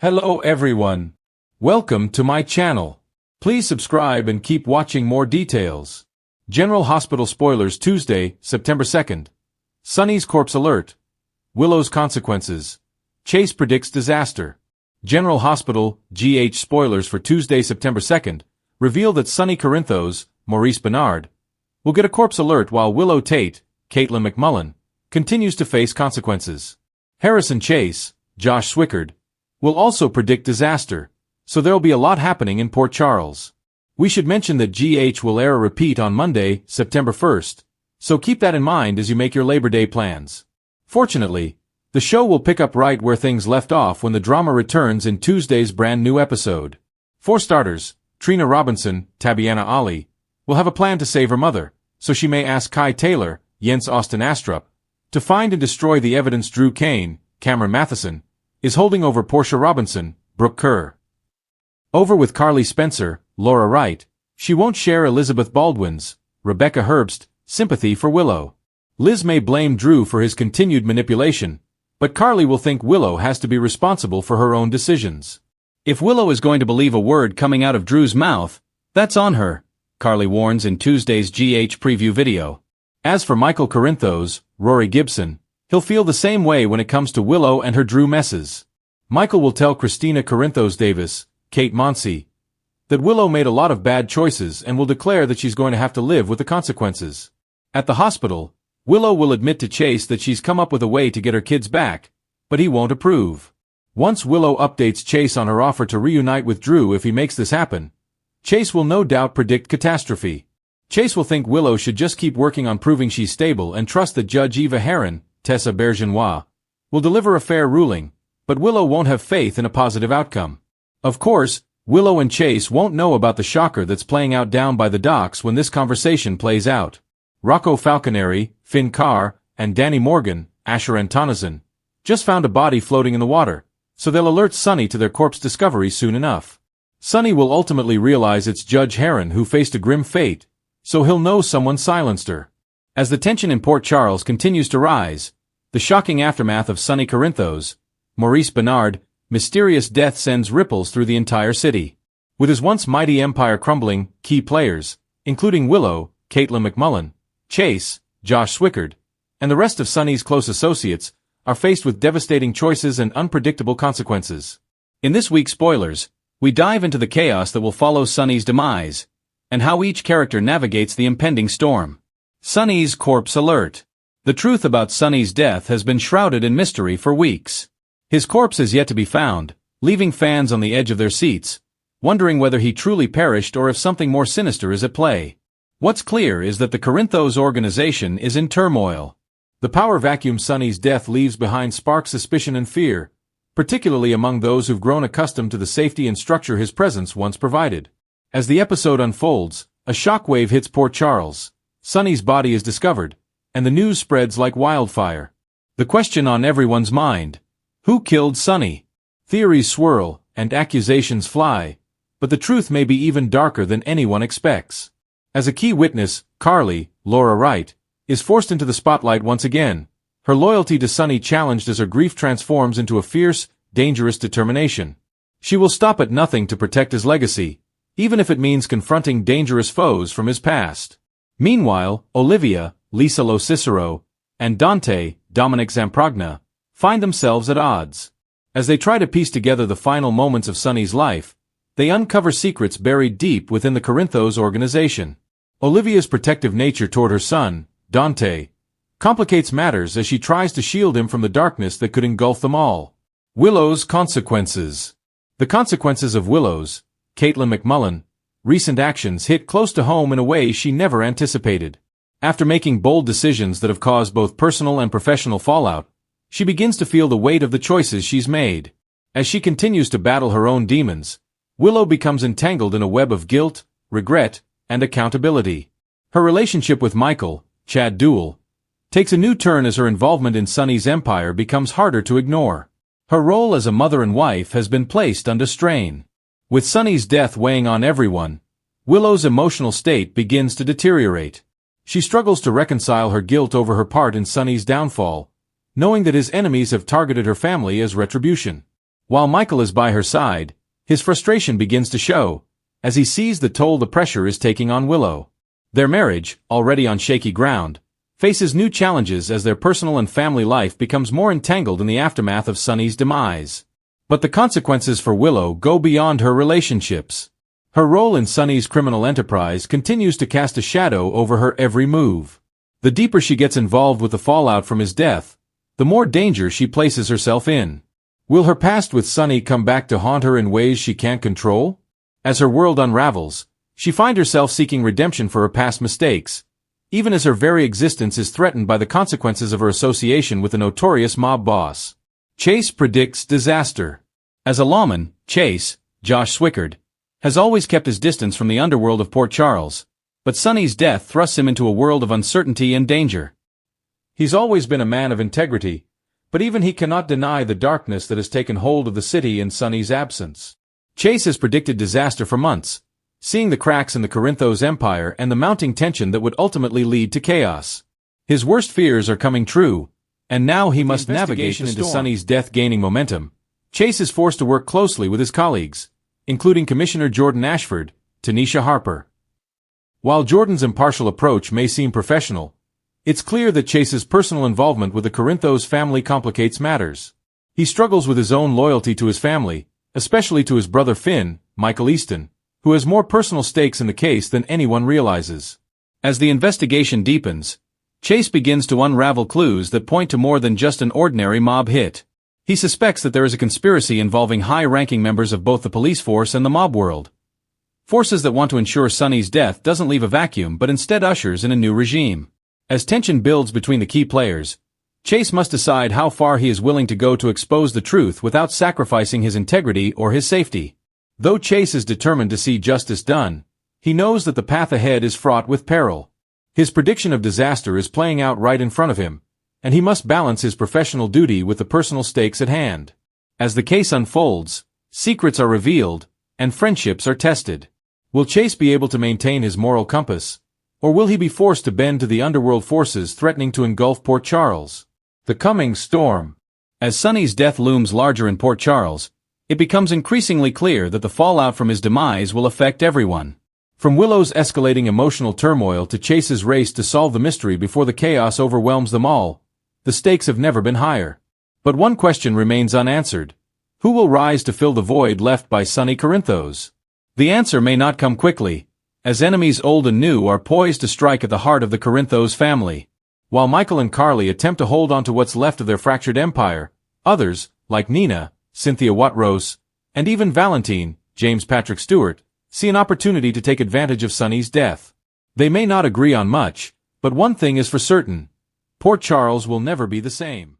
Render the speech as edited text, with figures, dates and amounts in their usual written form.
Hello everyone. Welcome to my channel. Please subscribe and keep watching more details. General Hospital spoilers Tuesday, September 2nd. Sonny's corpse alert. Willow's consequences. Chase predicts disaster. General Hospital, GH spoilers for Tuesday, September 2nd, reveal that Sonny Corinthos, Maurice Bernard, will get a corpse alert while Willow Tate, Caitlin McMullen, continues to face consequences. Harrison Chase, Josh Swickard, will also predict disaster, so there'll be a lot happening in Port Charles. We should mention that GH will air a repeat on Monday, September 1st, so keep that in mind as you make your Labor Day plans. Fortunately, the show will pick up right where things left off when the drama returns in Tuesday's brand new episode. For starters, Trina Robinson, Tabiana Ali, will have a plan to save her mother, so she may ask Kai Taylor, Jens Austin Astrup, to find and destroy the evidence Drew Kane, Cameron Matheson, is holding over Portia Robinson, Brooke Kerr. Over with Carly Spencer, Laura Wright, she won't share Elizabeth Baldwin's, Rebecca Herbst, sympathy for Willow. Liz may blame Drew for his continued manipulation, but Carly will think Willow has to be responsible for her own decisions. If Willow is going to believe a word coming out of Drew's mouth, that's on her, Carly warns in Tuesday's GH preview video. As for Michael Corinthos, Rory Gibson, he'll feel the same way when it comes to Willow and her Drew messes. Michael will tell Christina Corinthos Davis, Kate Monsey, that Willow made a lot of bad choices and will declare that she's going to have to live with the consequences. At the hospital, Willow will admit to Chase that she's come up with a way to get her kids back, but he won't approve. Once Willow updates Chase on her offer to reunite with Drew if he makes this happen, Chase will no doubt predict catastrophe. Chase will think Willow should just keep working on proving she's stable and trust that Judge Eva Heron, Tessa Bergenois, will deliver a fair ruling, but Willow won't have faith in a positive outcome. Of course, Willow and Chase won't know about the shocker that's playing out down by the docks when this conversation plays out. Rocco Falconeri, Finn Carr, and Danny Morgan, Asher Antonison, just found a body floating in the water, so they'll alert Sonny to their corpse discovery soon enough. Sonny will ultimately realize it's Judge Heron who faced a grim fate, so he'll know someone silenced her. As the tension in Port Charles continues to rise, the shocking aftermath of Sonny Corinthos, Maurice Bernard, mysterious death sends ripples through the entire city. With his once mighty empire crumbling, key players, including Willow, Caitlin McMullen, Chase, Josh Swickard, and the rest of Sonny's close associates, are faced with devastating choices and unpredictable consequences. In this week's spoilers, we dive into the chaos that will follow Sonny's demise, and how each character navigates the impending storm. Sonny's corpse alert. The truth about Sonny's death has been shrouded in mystery for weeks. His corpse is yet to be found, leaving fans on the edge of their seats, wondering whether he truly perished or if something more sinister is at play. What's clear is that the Corinthos organization is in turmoil. The power vacuum Sonny's death leaves behind sparks suspicion and fear, particularly among those who've grown accustomed to the safety and structure his presence once provided. As the episode unfolds, a shockwave hits Port Charles. Sonny's body is discovered, and the news spreads like wildfire. The question on everyone's mind: who killed Sonny? Theories swirl, and accusations fly, but the truth may be even darker than anyone expects. As a key witness, Carly, Laura Wright, is forced into the spotlight once again, her loyalty to Sonny challenged as her grief transforms into a fierce, dangerous determination. She will stop at nothing to protect his legacy, even if it means confronting dangerous foes from his past. Meanwhile, Olivia, Lisa Lo Cicero, and Dante, Dominic Zamprogna, find themselves at odds. As they try to piece together the final moments of Sonny's life, they uncover secrets buried deep within the Corinthos organization. Olivia's protective nature toward her son, Dante, complicates matters as she tries to shield him from the darkness that could engulf them all. Willow's consequences. The consequences of Willow's, Caitlin McMullen, recent actions hit close to home in a way she never anticipated. After making bold decisions that have caused both personal and professional fallout, she begins to feel the weight of the choices she's made. As she continues to battle her own demons, Willow becomes entangled in a web of guilt, regret, and accountability. Her relationship with Michael, Chad Duell, takes a new turn as her involvement in Sonny's empire becomes harder to ignore. Her role as a mother and wife has been placed under strain. With Sonny's death weighing on everyone, Willow's emotional state begins to deteriorate. She struggles to reconcile her guilt over her part in Sonny's downfall, knowing that his enemies have targeted her family as retribution. While Michael is by her side, his frustration begins to show, as he sees the toll the pressure is taking on Willow. Their marriage, already on shaky ground, faces new challenges as their personal and family life becomes more entangled in the aftermath of Sonny's demise. But the consequences for Willow go beyond her relationships. Her role in Sonny's criminal enterprise continues to cast a shadow over her every move. The deeper she gets involved with the fallout from his death, the more danger she places herself in. Will her past with Sonny come back to haunt her in ways she can't control? As her world unravels, she finds herself seeking redemption for her past mistakes, even as her very existence is threatened by the consequences of her association with a notorious mob boss. Chase predicts disaster. As a lawman, Chase, Josh Swickard, has always kept his distance from the underworld of Port Charles, but Sonny's death thrusts him into a world of uncertainty and danger. He's always been a man of integrity, but even he cannot deny the darkness that has taken hold of the city in Sonny's absence. Chase has predicted disaster for months, seeing the cracks in the Corinthos empire and the mounting tension that would ultimately lead to chaos. His worst fears are coming true, and now he must navigate into Sonny's death gaining momentum. Chase is forced to work closely with his colleagues, including Commissioner Jordan Ashford, Tanisha Harper. While Jordan's impartial approach may seem professional, it's clear that Chase's personal involvement with the Corinthos family complicates matters. He struggles with his own loyalty to his family, especially to his brother Finn, Michael Easton, who has more personal stakes in the case than anyone realizes. As the investigation deepens, Chase begins to unravel clues that point to more than just an ordinary mob hit. He suspects that there is a conspiracy involving high-ranking members of both the police force and the mob world. Forces that want to ensure Sonny's death doesn't leave a vacuum but instead ushers in a new regime. As tension builds between the key players, Chase must decide how far he is willing to go to expose the truth without sacrificing his integrity or his safety. Though Chase is determined to see justice done, he knows that the path ahead is fraught with peril. His prediction of disaster is playing out right in front of him, and he must balance his professional duty with the personal stakes at hand. As the case unfolds, secrets are revealed, and friendships are tested. Will Chase be able to maintain his moral compass, or will he be forced to bend to the underworld forces threatening to engulf Port Charles? The coming storm. As Sonny's death looms larger in Port Charles, it becomes increasingly clear that the fallout from his demise will affect everyone. From Willow's escalating emotional turmoil to Chase's race to solve the mystery before the chaos overwhelms them all, the stakes have never been higher. But one question remains unanswered. Who will rise to fill the void left by Sonny Corinthos? The answer may not come quickly, as enemies old and new are poised to strike at the heart of the Corinthos family. While Michael and Carly attempt to hold on to what's left of their fractured empire, others, like Nina, Cynthia Watrose, and even Valentine, James Patrick Stewart, see an opportunity to take advantage of Sonny's death. They may not agree on much, but one thing is for certain: Port Charles will never be the same.